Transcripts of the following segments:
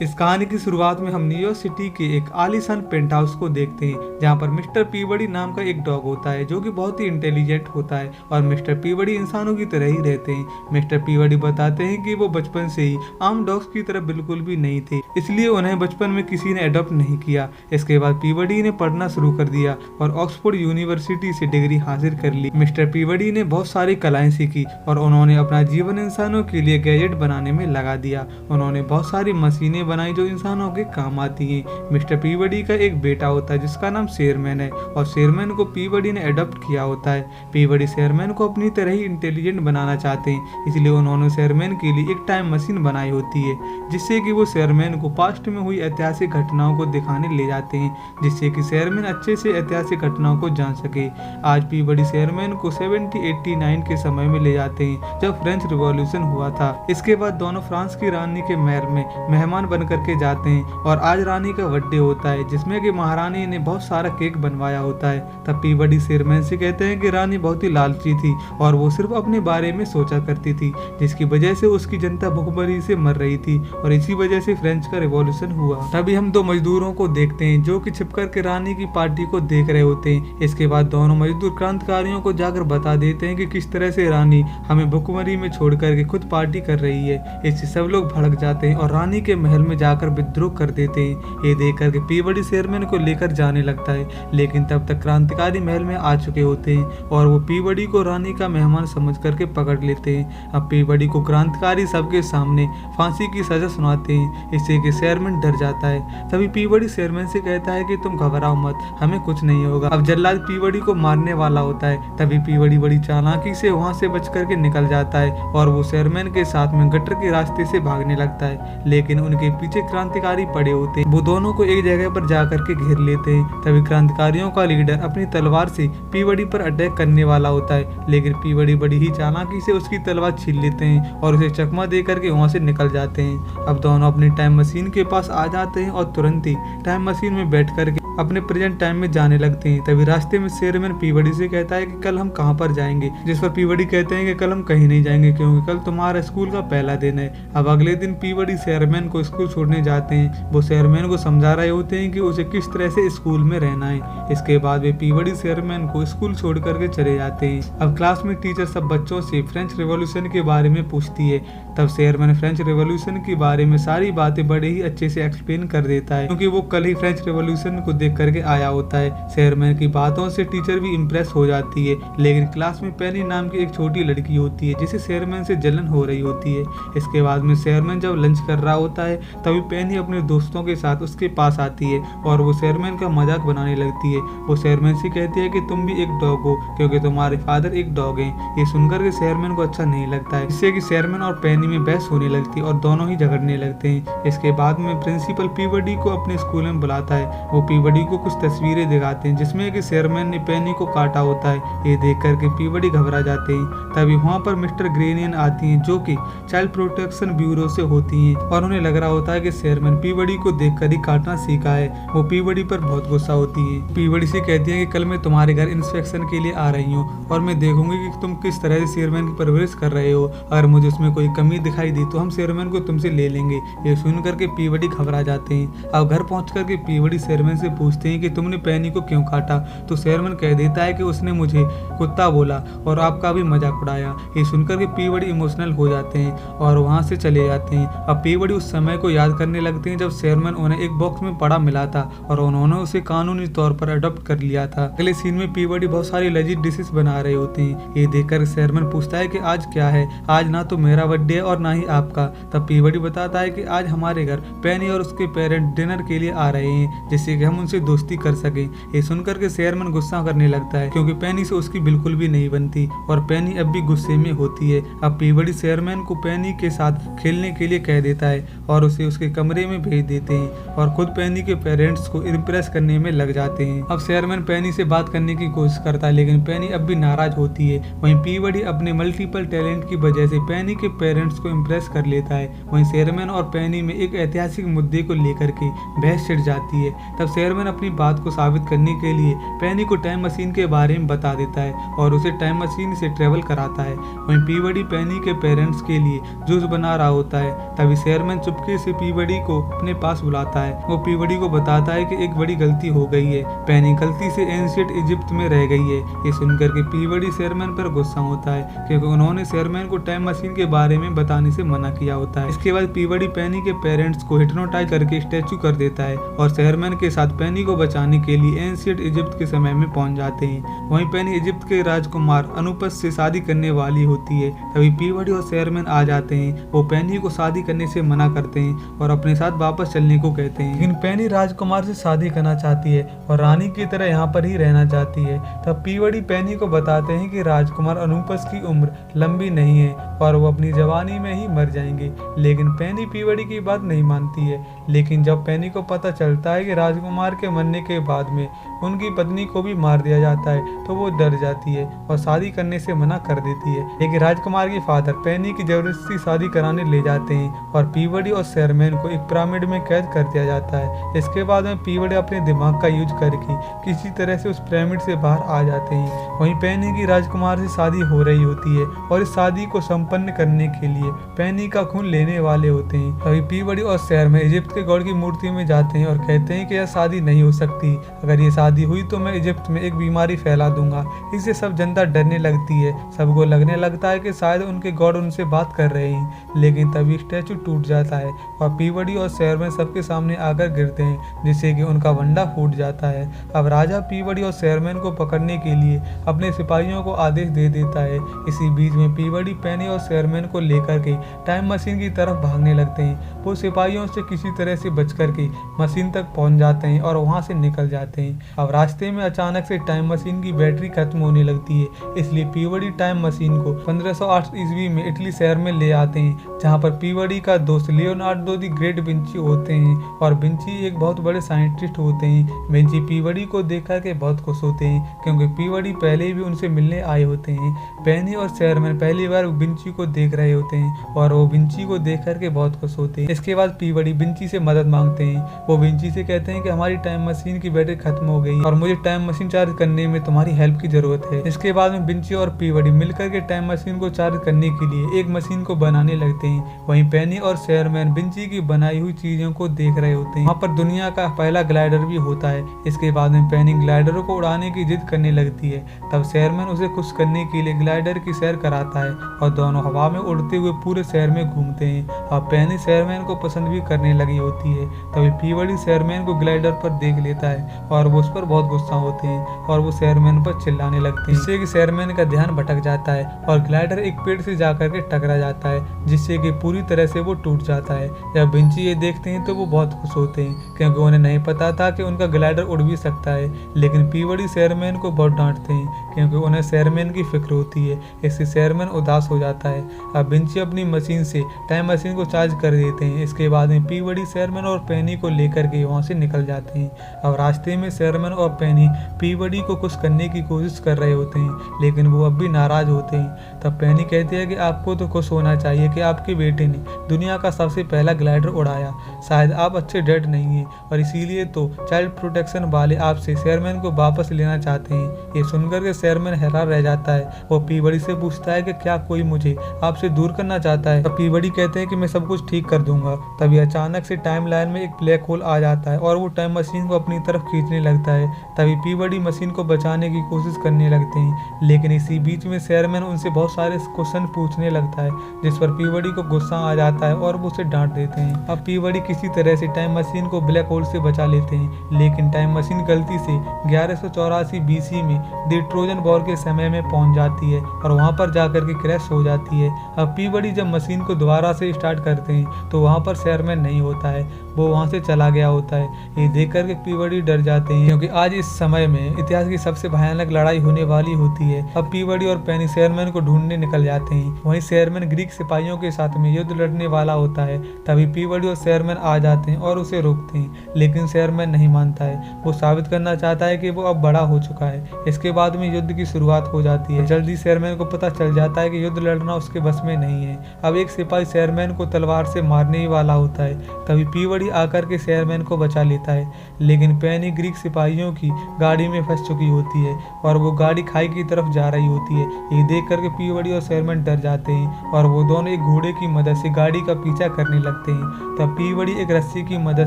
इस कहानी की शुरुआत में हम न्यूयॉर्क सिटी के एक आलीशान पेंट हाउस को देखते हैं, जहाँ पर मिस्टर पीवड़ी नाम का एक डॉग होता है जो कि बहुत ही इंटेलिजेंट होता है और मिस्टर पीवड़ी इंसानों की तरह ही रहते हैं। मिस्टर पीवड़ी बताते हैं कि वो बचपन से ही आम डॉग्स की तरह बिल्कुल भी नहीं थे, इसलिए उन्हें बचपन में किसी ने अडॉप्ट नहीं किया। इसके बाद पीवड़ी ने पढ़ना शुरू कर दिया और ऑक्सफोर्ड यूनिवर्सिटी से डिग्री हासिल कर ली। मिस्टर पीवड़ी ने बहुत सारी कलाएं सीखी और उन्होंने अपना जीवन इंसानों के लिए गैजेट बनाने में लगा दिया। उन्होंने बहुत सारी मशीनें बनाई जो इंसानों के काम आती हैं। मिस्टर पीवड़ी का एक बेटा होता है जिसका नाम शेरमैन है और शेरमैन को पीवड़ी ने अडॉप्ट किया होता है। पीवड़ी शेरमैन को अपनी तरह ही इंटेलिजेंट बनाना चाहते हैं, इसलिए उन्होंने शेरमैन के लिए एक टाइम मशीन बनाई होती है जिससे कि वो शेरमैन को पास्ट में हुई ऐतिहासिक घटनाओं को दिखाने ले जाते हैं, जिससे कि शेरमैन अच्छे से ऐतिहासिक घटनाओं को जान सके। आज पीवड़ी शेरमैन को 1789 के समय में ले जाते हैं जब फ्रेंच रिवॉल्यूशन हुआ था। इसके बाद दोनों फ्रांस की रानी के महल में मेहमान बन करके जाते हैं और आज रानी का बर्थडे होता है जिसमें कि महारानी ने बहुत सारा केक बनवाया होता है। तब पीवड़ी शेरमैन से कहते हैं कि रानी बहुत ही लालची थी और वो सिर्फ अपने बारे में सोचा करती थी, जिसकी वजह से उसकी जनता भूखमरी से मर रही थी और इसी वजह से फ्रेंच का रिवॉल्यूशन हुआ। तभी हम दो मजदूरों को देखते हैं जो कि छिपकर के रानी की पार्टी को देख रहे होते हैं। इसके बाद दोनों मजदूर क्रांतिकारियों को जाकर बता देते हैं कि किस तरह से रानी हमें भूखमरी में छोड़ करके खुद पार्टी कर रही है। इससे सब लोग भड़क जाते हैं और रानी के महल में जाकर विद्रोह कर देते हैं। ये देख करके पीवड़ी शेरमैन को लेकर जाने लगता है, लेकिन तब तक क्रांतिकारी महल में आ चुके होते हैं और वो पीवड़ी को रानी का मेहमान समझ करके पकड़ लेते हैं। अब पीवड़ी को क्रांतिकारी सबके सामने फांसी की सजा सुनाते हैं, इससे कि शेरमैन डर जाता है। तभी पीवड़ी शेरमैन से कहता है कि तुम घबराओ मत, हमें कुछ नहीं होगा। अब जल्लाद पीवड़ी को मारने वाला होता है, तभी पीवड़ी बड़ी चालाकी से वहां से बच करके निकल जाता है और वो शेरमैन के साथ में गटर के रास्ते से भागने लगता है, लेकिन उनके पीछे क्रांतिकारी पड़े होते हैं। वो दोनों को एक जगह पर जाकर के घेर लेते हैं। तभी क्रांतिकारियों का लीडर अपनी तलवार से पीवड़ी पर अटैक करने वाला होता है, लेकिन पीवड़ी बड़ी ही चालाकी से उसकी तलवार छीन लेते हैं और उसे चकमा दे करके वहां से निकल जाते हैं। अब दोनों अपनी टाइम मशीन के पास आ जाते हैं और तुरंत ही टाइम मशीन में बैठ करके अपने प्रेजेंट टाइम में जाने लगते हैं। तभी रास्ते में शेरमैन पीवड़ी से कहता है कि कल हम कहाँ पर जाएंगे, जिस पर पीवड़ी कहते हैं कि कल हम कहीं नहीं जाएंगे क्योंकि कल तुम्हारा स्कूल का पहला दिन है। अब अगले दिन पीवड़ी शेरमैन को स्कूल छोड़ने जाते हैं। वो शेरमैन को समझा रहे होते हैं कि उसे किस तरह से स्कूल में रहना है। इसके बाद वे पीवड़ी शेरमैन को स्कूल छोड़ करके चले जाते हैं। अब क्लास में टीचर सब बच्चों से फ्रेंच रेवोल्यूशन के बारे में पूछती है। तब शेरमैन फ्रेंच रेवोल्यूशन के बारे में सारी बातें बड़े ही अच्छे से एक्सप्लेन कर देता है क्योंकि वो कल ही फ्रेंच रेवोल्यूशन को देख करके आया होता है। शेरमैन की बातों से टीचर भी इम्प्रेस हो जाती है, लेकिन क्लास में पेनी नाम की एक छोटी लड़की होती है जिसे शेरमैन से जलन हो रही होती है। इसके बाद में शेरमैन जब लंच कर रहा होता है तभी पेनी अपने दोस्तों के साथ उसके पास आती है और वो शेरमैन का मजाक बनाने लगती है। वो शेरमैन से कहती है कि तुम भी एक डॉग हो क्योंकि तुम्हारे फादर एक डॉग हैं। ये सुनकर के शेरमैन को अच्छा नहीं लगता है, इससे कि शेरमैन और पेनी में बहस होने लगती है और दोनों ही झगड़ने लगते हैं। इसके बाद में प्रिंसिपल पीवड़ी को अपने स्कूल में बुलाता है। वो पीवड़ी को कुछ तस्वीरें दिखाते हैं जिसमें कि शेरमैन ने पेनी को काटा होता है। ये देख करके पीवड़ी घबरा जाते हैं। तभी वहाँ पर मिस्टर ग्रेनियन आती हैं जो कि चाइल्ड प्रोटेक्शन ब्यूरो से होती हैं और उन्हें लग रहा होता है कि शेरमैन पीवड़ी को देखकर ही काटना सीखा है। वो पीवड़ी पर बहुत गुस्सा होती है। पीवड़ी से कहती है कि कल मैं तुम्हारे घर इंस्पेक्शन के लिए आ रही हूँ और मैं देखूंगी कि तुम किस तरह से शेरमैन की परवरिश कर रहे हो। अगर मुझे उसमें कोई कमी दिखाई दी तो हम शेरमैन को तुमसे ले लेंगे। ये सुन करके पीवड़ी घबरा जाते हैं। अब घर पहुंच करके पीवड़ी शेरमैन से पूछते हैं कि तुमने पेनी को क्यों काटा। तो शेरमैन कह देता है कि उसने मुझे कुत्ता बोला और आपका भी मजाक उड़ाया। ये सुनकर के पीवड़ी इमोशनल हो जाते हैं और वहां से चले जाते हैं। अब पीवड़ी उस समय को याद करने लगते हैं जब शेरमैन उन्हें एक बॉक्स में पड़ा मिला था और उन्होंने उसे कानूनी तौर पर अडॉप्ट कर लिया था। अगले सीन में पीवड़ी बहुत सारी लजीज डिशेस बना रहे होते हैं। ये देखकर शेरमैन पूछता है कि आज क्या है। आज ना तो मेरा बर्थडे है और ना ही आपका। तब पीवड़ी बताता है कि आज हमारे घर पेनी और उसके पेरेंट डिनर के लिए आ रहे हैं जिससे कि हम उनसे दोस्ती कर सके। ये सुनकर के शेरमैन गुस्सा करने लगता है क्योंकि पेनी से उसकी बिल्कुल भी नहीं बनती और पेनी अब भी गुस्से में होती है। अब पीवड़ी शेरमैन को पेनी के साथ खेलने के लिए कह देता है और उसे उसके कमरे में भेज देते हैं और खुद पेनी के पेरेंट्स को इम्प्रेस करने में लग जाते हैं। अब शेरमैन पेनी से बात करने की कोशिश करता है लेकिन पेनी अब भी नाराज होती है। वहीं पीवड़ी अपने मल्टीपल टैलेंट की वजह से पेनी के पेरेंट्स पेरेंट्स को इम्प्रेस कर लेता है। वहीं शेयरमैन और पेनी में एक ऐतिहासिक मुद्दे को लेकर के बहस छिड़ जाती है। तब शेयरमैन अपनी बात को साबित करने के लिए पेनी को टाइम मशीन के बारे में बता देता है और उसे टाइम मशीन से ट्रेवल कराता है। वहीं पीवडी पेनी के पेरेंट्स के लिए जूस बना रहा होता है। तभी शेयरमैन चुपके से पीवडी को अपने पास बुलाता है। वो पीवडी को बताता है कि एक बड़ी गलती हो गई है, पेनी गलती से एंशिएंट इजिप्ट में रह गई है। ये सुनकर के पीवडी शेयरमैन पर गुस्सा होता है क्योंकि उन्होंने शेयरमैन को टाइम मशीन के बारे में बताने से मना किया होता है। इसके बाद पीवडी पेनी के पेरेंट्स को हिप्नोटाइज करके स्टैचू कर देता है और शेयरमैन के साथ पेनी को बचाने के लिए एंशिएंट इजिप्ट के समय में पहुंच जाते हैं। वहीं पेनी इजिप्ट के राजकुमार अनुपस से शादी करने वाली होती है। तभी पीवडी और शेयरमैन आ जाते हैं। वो पेनी को शादी करने से मना करते हैं और अपने साथ वापस चलने को कहते हैं, लेकिन पेनी राजकुमार से शादी करना चाहती है और रानी की तरह यहाँ पर ही रहना चाहती है। तब पीवडी पेनी को बताते हैं कि राजकुमार अनुपस की उम्र लंबी नहीं है और वो अपनी जवानी में ही मर जाएंगे। लेकिन पेनी पीवडी की बात नहीं मानती है। लेकिन जब पेनी को पता चलता है कि राजकुमार के मरने के बाद में उनकी पत्नी को भी मार दिया जाता है तो वो डर जाती है और शादी करने से मना कर देती है। लेकिन राजकुमार के फादर पेनी की जबरदस्ती शादी कराने ले जाते हैं और पीवडी और शेयरमैन को एक पिरामिड में कैद कर दिया जाता है। इसके बाद में पीवडी अपने दिमाग का यूज करके किसी तरह से उस पिरामिड से बाहर आ जाते हैं। वहीं पेनी की राजकुमार से शादी हो रही होती है और इस शादी को संपन्न करने के लिए पेनी का खून लेने वाले होते हैं। तभी पीवडी और शेयरमैन इजिप्ट के गॉड की मूर्ति में जाते हैं और कहते हैं कि यह शादी नहीं हो सकती। अगर ये शादी हुई तो मैं इजिप्ट में एक बीमारी फैला दूंगा। इससे सब जनता डरने लगती है। सबको लगने लगता है कि शायद उनके गॉड उनसे बात कर रहे हैं। लेकिन तभी स्टैचू टूट जाता है और पीवडी और शेयरमैन सबके सामने आकर गिरते हैं जिससे कि उनका वंडा फूट जाता है। अब राजा पीवडी और शेयरमैन को पकड़ने के लिए अपने सिपाहियों को आदेश दे देता है। इसी बीच में पीवडी पेनी और शेयरमैन को लेकर के टाइम मशीन की तरफ भागने लगते हैं। वो सिपाहियों से किसी तरह से बच करके मशीन तक पहुंच जाते हैं और वहां से निकल जाते हैं। अब रास्ते में अचानक से टाइम मशीन की बैटरी खत्म होने लगती है। इसलिए पीवडी टाइम मशीन को 1508 ईस्वी में इटली शहर में ले आते हैं, जहाँ पर पीवडी का दोस्त लियोनार्डो द ग्रेट विंची होते हैं और विंची एक बहुत बड़े साइंटिस्ट होते हैं। विंची पीवडी को देख करके बहुत खुश होते हैं क्योंकि पीवडी पहले भी उनसे मिलने आए होते हैं। पेनी और शेयरमैन पहली बार विंची को देख रहे होते हैं और वो विंची को देख करके बहुत खुश होते हैं। इसके बाद पीवडी विंची से मदद मांगते हैं। वो विंची से कहते हैं कि हमारी टाइम मशीन की बैटरी खत्म हो गई और मुझे टाइम मशीन चार्ज करने में तुम्हारी हेल्प की जरूरत है। इसके बाद में विंची और पीवडी मिलकर के टाइम मशीन को चार्ज करने के लिए एक मशीन को बनाने लगते हैं। वहीं पेनी और शेयरमैन विंची की बनाई हुई चीजों को देख रहे होते हैं। वहाँ पर दुनिया का पहला ग्लाइडर भी होता है। इसके बाद में पेनी ग्लाइडरों को उड़ाने की जिद करने लगती है। तब शेयरमैन उसे खुश करने के लिए ग्लाइडर की सैर कराता है और दोनों हवा में उड़ते हुए पूरे शहर में घूमते हैं। अब पेनी शेयरमैन को पसंद भी करने लगी होती है। तभी पीवडी शेयरमैन को ग्लाइडर पर देख लेता है और वो उस पर बहुत गुस्सा होते हैं और वो शेयरमैन पर चिल्लाने लगते हैं, जिससे कि शेयरमैन का ध्यान भटक जाता है और ग्लाइडर एक पेड़ से जाकर के टकरा जाता है, जिससे कि पूरी तरह से वो टूट जाता है। जब विंची ये देखते हैं तो वो बहुत खुश होते हैं क्योंकि उन्हें नहीं पता था कि उनका ग्लाइडर उड़ भी सकता है। लेकिन पीवडी शेयरमैन को बहुत डांटते हैं क्योंकि उन्हें शेयरमैन की फिक्र होती है। इससे शेयरमैन उदास हो जाता है। अब विंची अपनी मशीन से टाइम मशीन को चार्ज कर देते हैं। इसके बाद में पीवडी शेयरमैन और पेनी को लेकर के वहाँ से निकल जाते हैं। अब रास्ते में शेयरमैन और पेनी पीवडी को खुश करने की कोशिश कर रहे होते हैं, लेकिन वो अब भी नाराज होते हैं। तब पेनी कहती है कि आपको तो खुश होना चाहिए कि आपके बेटे ने दुनिया का सबसे पहला ग्लाइडर उड़ाया। शायद आप अच्छे डैड नहीं हैं और इसीलिए तो चाइल्ड प्रोटेक्शन वाले आपसे शेयरमैन को वापस लेना चाहते हैं। ये सुनकर के शेयरमैन हैरान रह जाता है। वो पीवडी से पूछता है कि क्या कोई मुझे आपसे दूर करना चाहता है। तब पीवडी कहते हैं कि मैं सब कुछ ठीक कर दूंगा। तभी अचानक से टाइम लाइन में एक ब्लैक होल आ जाता है और वो टाइम मशीन को अपनी तरफ खींचने लगता है। तभी पीवडी मशीन को बचाने की कोशिश करने लगते हैं, लेकिन इसी बीच में शेयरमैन उनसे बहुत सारे क्वेश्चन पूछने लगता है, जिस पर पीवडी को गुस्सा आ जाता है और वो उसे डांट देते हैं। अब पीवडी किसी तरह से टाइम मशीन को ब्लैक होल से बचा लेते हैं, लेकिन टाइम मशीन गलती से 1184 बीसी में द ट्रोजन वॉर के समय में पहुंच जाती है और वहां पर जाकर के क्रैश हो जाती है। अब पीवडी जब मशीन को दोबारा से स्टार्ट करते हैं तो वहां पर शेयरमैन नहीं होता है, वो वहां से चला गया होता है। ये देख करके पीवडी डर जाते हैं क्योंकि आज इस समय में इतिहास की सबसे भयानक लड़ाई होने वाली होती है। अब पीवडी और पेनी शेयरमैन को ढूंढने निकल जाते हैं। वहीं शेयरमैन ग्रीक सिपाहियों के साथ में युद्ध लड़ने वाला होता है। तभी पीवडी और शेयरमैन आ जाते हैं और उसे रोकते हैं, लेकिन शेयरमैन नहीं मानता है। वो साबित करना चाहता है कि वो अब बड़ा हो चुका है। इसके बाद में युद्ध की शुरुआत हो जाती है। जल्दी शेयरमैन को पता चल जाता है कि युद्ध लड़ना उसके बस में नहीं है। अब एक सिपाही शेयरमैन को तलवार से मारने ही वाला होता है, तभी पीवड़ी आकर के शेयरमैन को बचा लेता है। लेकिन पेनी ग्रीक सिपाहियों की गाड़ी में फंस चुकी होती है और वो गाड़ी खाई की तरफ जा रही होती है। ये देख करके पीवड़ी और शेयरमैन डर जाते हैं और वो दोनों एक घोड़े की मदद से गाड़ी का पीछा करने लगते हैं। तब पीवड़ी एक रस्सी की मदद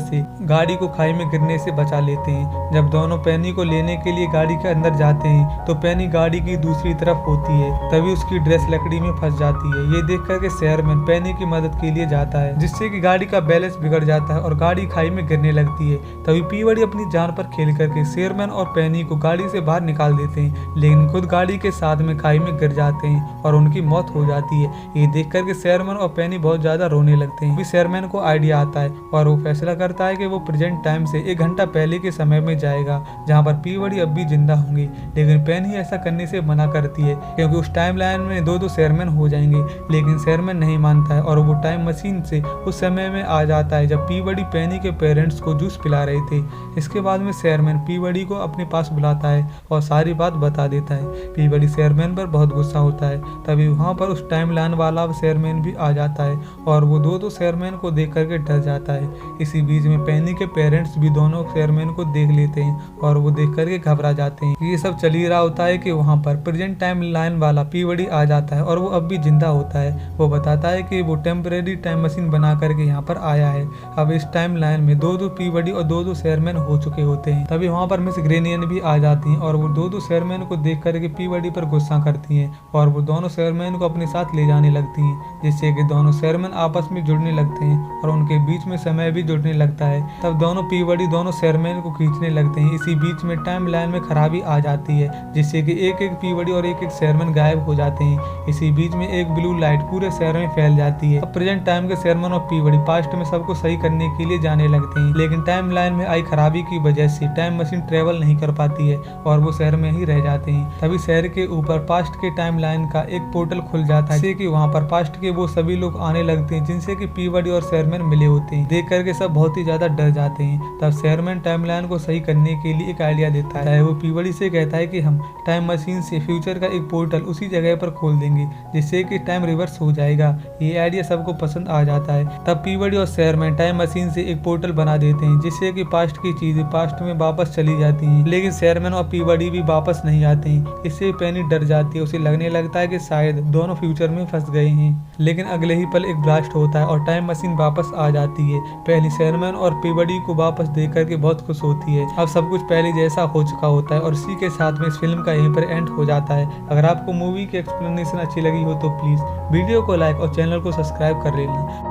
से गाड़ी को खाई में गिरने से बचा लेते हैं। जब दोनों पेनी को लेने के लिए गाड़ी के अंदर जाते हैं तो पेनी गाड़ी की दूसरी तरफ होती है, तभी उसकी ड्रेस लकड़ी में फंस जाती है। ये देख करके शेयरमैन पेनी की मदद के लिए जाता है, जिससे कि गाड़ी का बैलेंस बिगड़ जाता है और गाड़ी खाई में गिरने लगती है। तभी पीवड़ी अपनी जान पर खेल करके शेयरमैन और पेनी को गाड़ी से बाहर निकाल देते हैं, लेकिन खुद गाड़ी के साथ में खाई में गिर जाते हैं और उनकी मौत हो जाती है। ये देख करके शेयरमैन और पेनी बहुत ज्यादा रोने लगते हैं। शेयरमैन को आइडिया आता है और वो फैसला करता है कि वो प्रेजेंट टाइम से 1 घंटा पहले के समय में जाएगा, जहाँ पर पीवड़ी अब भी जिंदा होंगे। लेकिन पेनी ऐसा करने से मना करती है क्योंकि उस टाइम लाइन में दो शेयरमैन हो जाएंगे। लेकिन शेयरमैन नहीं मानता है और वो टाइम मशीन से उस समय में आ जाता है जब पीवड़ी पेनी के पेरेंट्स को जूस पिला रहे थे। इसके बाद में शेयरमैन पीवड़ी को अपने पास बुलाता है और सारी बात बता देता है। पीवड़ी शेयरमैन पर बहुत गुस्सा होता है। तभी वहाँ पर उस टाइम लाइन वाला शेयरमैन भी आ जाता है और वो दो शेयरमैन को देख करके डर जाता है। इसी बीच में पेनी के पेरेंट्स भी दोनों शेयरमैन को देख लेते हैं और वो देख करके घबरा जाते हैं। ये सब चल ही रहा होता है कि वहाँ पर प्रेजेंट टाइम लाइन वाला पीवड़ी आ जाता है और वो अब भी जिंदा होता है। वो बताता है कि वो टेम्परेरी टाइम मशीन बना करके यहाँ पर आया है। अब इस टाइम लाइन में दो पीवड़ी और दो शेयरमैन हो चुके होते हैं। तभी वहाँ पर मिस ग्रेनियन भी आ जाती हैं और वो दो शेयरमैन को देख करके पीवड़ी पर गुस्सा करती हैं और वो दोनों शेयरमैन को अपने साथ ले जाने लगती हैं, जिससे कि दोनों शेयरमैन आपस में जुड़ने लगते हैं और उनके बीच में समय भी जुड़ने लगता है। तब दोनों पीवड़ी दोनों शेयरमैन को खींचने लगते हैं। इसी बीच में टाइम लाइन में खराबी आ जाती है, जिससे कि एक पीवड़ी और एक शेयरमैन गायब हो जाते हैं। इसी बीच में एक ब्लू लाइट पूरे शहर में फैल जाती है। अब प्रेजेंट टाइम के शेयरमैन और पीवड़ी पास्ट में सबको सही करने के लिए जाने लगते हैं, लेकिन टाइम लाइन में आई खराबी की वजह से टाइम मशीन ट्रेवल नहीं कर पाती है और वो शहर में ही रह जाते हैं। तभी शहर के ऊपर पास्ट के टाइम लाइन का एक पोर्टल खुल जाता है, जिससे कि वहाँ पर पास्ट के वो सभी लोग आने लगते हैं जिनसे कि पीवड़ी और शेयरमैन मिले होते हैं। देख करके सब बहुत ही ज्यादा डर जाते हैं। तब शेयरमैन टाइम लाइन को सही करने के लिए एक आइडिया देता है। वो पीवड़ी से कहता है कि हम टाइम मशीन से फ्यूचर का एक पोर्टल उसी जगह पर खोल देंगे, जिससे कि टाइम रिवर्स हो जाएगा। ये आइडिया सबको पसंद आ जाता है। तब पीवड़ी और शेयरमैन टाइम मशीन से एक पोर्टल बना देते हैं, जिससे कि पास्ट की चीजें पास्ट में वापस चली जाती हैं। लेकिन शेयरमैन और पीवड़ी भी वापस नहीं आते हैं। इससे पेनी डर जाती है। उसे लगने लगता है कि शायद दोनों फ्यूचर में फंस गए हैं। लेकिन अगले ही पल एक ब्लास्ट होता है और टाइम मशीन वापस आ जाती है। पहले शेयरमैन और पीवड़ी को वापस देख करके बहुत खुश होती है। अब सब कुछ पहले जैसा हो चुका होता है और इसी के साथ में इस फिल्म का यहीं पर एंड हो जाता है। अगर आपको मूवी की एक्सप्लेनेशन अच्छी लगी हो तो प्लीज वीडियो को लाइक और चैनल को सब्सक्राइब कर लेना।